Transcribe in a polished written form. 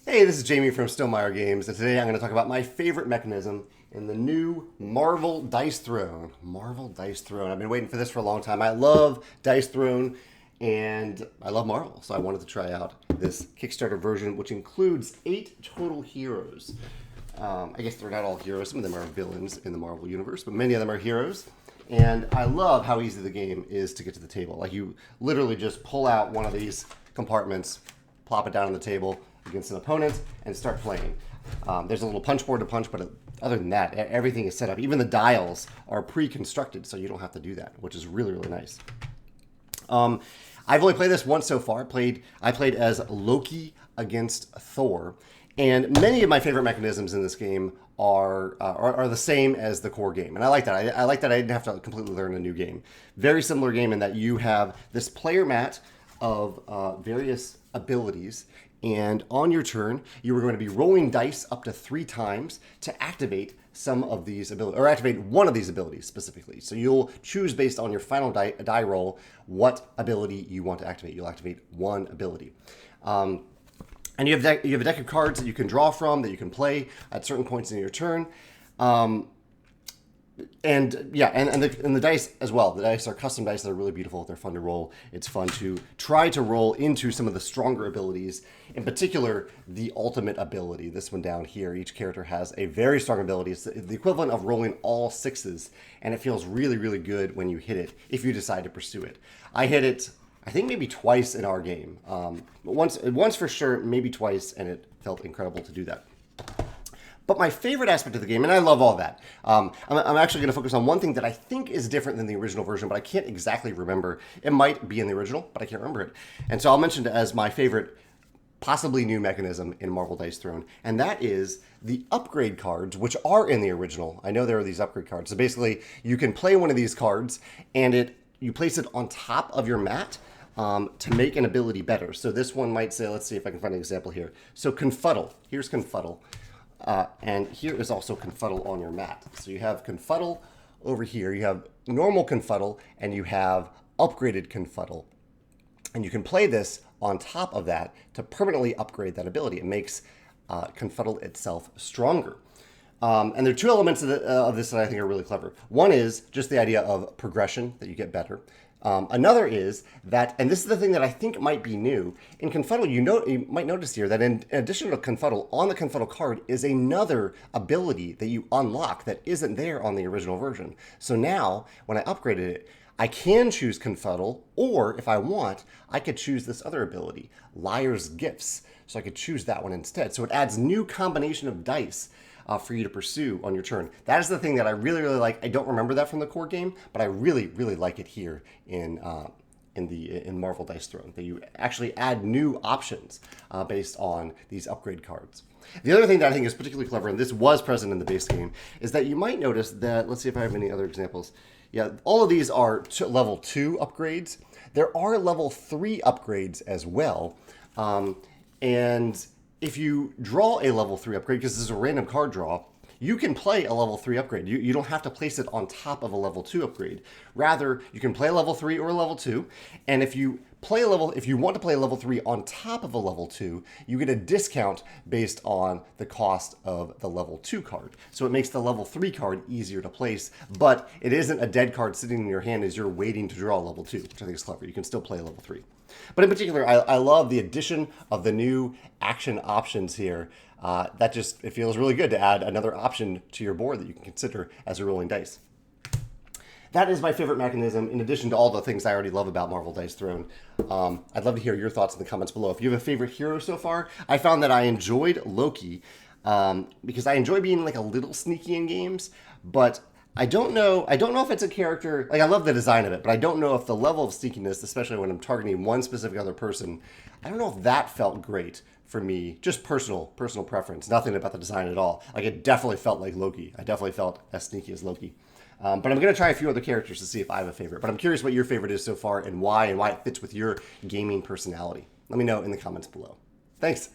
Hey, this is Jamey from Stonemaier Games, and today I'm going to talk about my favorite mechanism in the new Marvel Dice Throne. Marvel Dice Throne. I've been waiting for this for a long time. I love Dice Throne, and I love Marvel, so I wanted to try out this Kickstarter version, which includes 8 total heroes. I guess they're not all heroes. Some of them are villains in the Marvel Universe, but many of them are heroes. And I love how easy the game is to get to the table. Like, you literally just pull out one of these compartments, plop it down on the table against an opponent, and start playing. There's a little punch board to punch, but other than that, everything is set up. Even the dials are pre-constructed, so you don't have to do that, which is really, really nice. I've only played this once so far. I played as Loki against Thor, and many of my favorite mechanisms in this game are the same as the core game, and I like that. I like that I didn't have to completely learn a new game. Very similar game in that you have this player mat of various abilities, and on your turn, you are going to be rolling dice up to 3 times to activate some of these abilities, or activate one of these abilities specifically. So you'll choose based on your final die roll what ability you want to activate. You'll activate one ability. And you have a deck of cards that you can draw from, that you can play at certain points in your turn. And the dice as well. The dice are custom dice that are really beautiful. They're fun to roll. It's fun to try to roll into some of the stronger abilities. In particular, the ultimate ability. This one down here. Each character has a very strong ability. It's the equivalent of rolling all 6s, and it feels really, really good when you hit it if you decide to pursue it. I hit it, I think maybe twice in our game. But once for sure, maybe twice, and it felt incredible to do that. But my favorite aspect of the game, and I love all that, I'm actually going to focus on one thing that I think is different than the original version, but I can't exactly remember. It might be in the original, but I can't remember it. And so I'll mention it as my favorite, possibly new mechanism in Marvel Dice Throne, and that is the upgrade cards, which are in the original. I know there are these upgrade cards. So basically, you can play one of these cards, and you place it on top of your mat to make an ability better. So this one might say, let's see if I can find an example here. So Confuddle. Here's Confuddle. And here is also Confuddle on your mat. So you have Confuddle over here. You have normal Confuddle, and you have upgraded Confuddle. And you can play this on top of that to permanently upgrade that ability. It makes Confuddle itself stronger. And there are 2 elements of this that I think are really clever. One is just the idea of progression, that you get better. Another is that, and this is the thing that I think might be new, in Confuddle, you might notice here that in addition to Confuddle, on the Confuddle card is another ability that you unlock that isn't there on the original version. So now, when I upgraded it, I can choose Confuddle, or if I want, I could choose this other ability, Liar's Gifts. So I could choose that one instead. So it adds new combination of dice for you to pursue on your turn. That is the thing that I really, really like. I don't remember that from the core game, but I really, really like it here in Marvel Dice Throne, that you actually add new options based on these upgrade cards. The other thing that I think is particularly clever, and this was present in the base game, is that you might notice that, let's see if I have any other examples. Yeah, all of these are level 2 upgrades. There are level 3 upgrades as well. And if you draw a level 3 upgrade, because this is a random card draw, you can play a level 3 upgrade. You don't have to place it on top of a level 2 upgrade. Rather, you can play a level 3 or a level 2, and if you want to play a level 3 on top of a level 2, you get a discount based on the cost of the level 2 card. So it makes the level 3 card easier to place, but it isn't a dead card sitting in your hand as you're waiting to draw a level 2, which I think is clever. You can still play a level 3. But in particular, I love the addition of the new action options here. It feels really good to add another option to your board that you can consider as you're rolling dice. That is my favorite mechanism, in addition to all the things I already love about Marvel Dice Throne. I'd love to hear your thoughts in the comments below. If you have a favorite hero so far, I found that I enjoyed Loki because I enjoy being like a little sneaky in games, but I don't know if it's a character, like I love the design of it, but I don't know if the level of sneakiness, especially when I'm targeting one specific other person, I don't know if that felt great for me. Just personal preference, nothing about the design at all. Like, it definitely felt like Loki. I definitely felt as sneaky as Loki. But I'm going to try a few other characters to see if I have a favorite. But I'm curious what your favorite is so far and why it fits with your gaming personality. Let me know in the comments below. Thanks.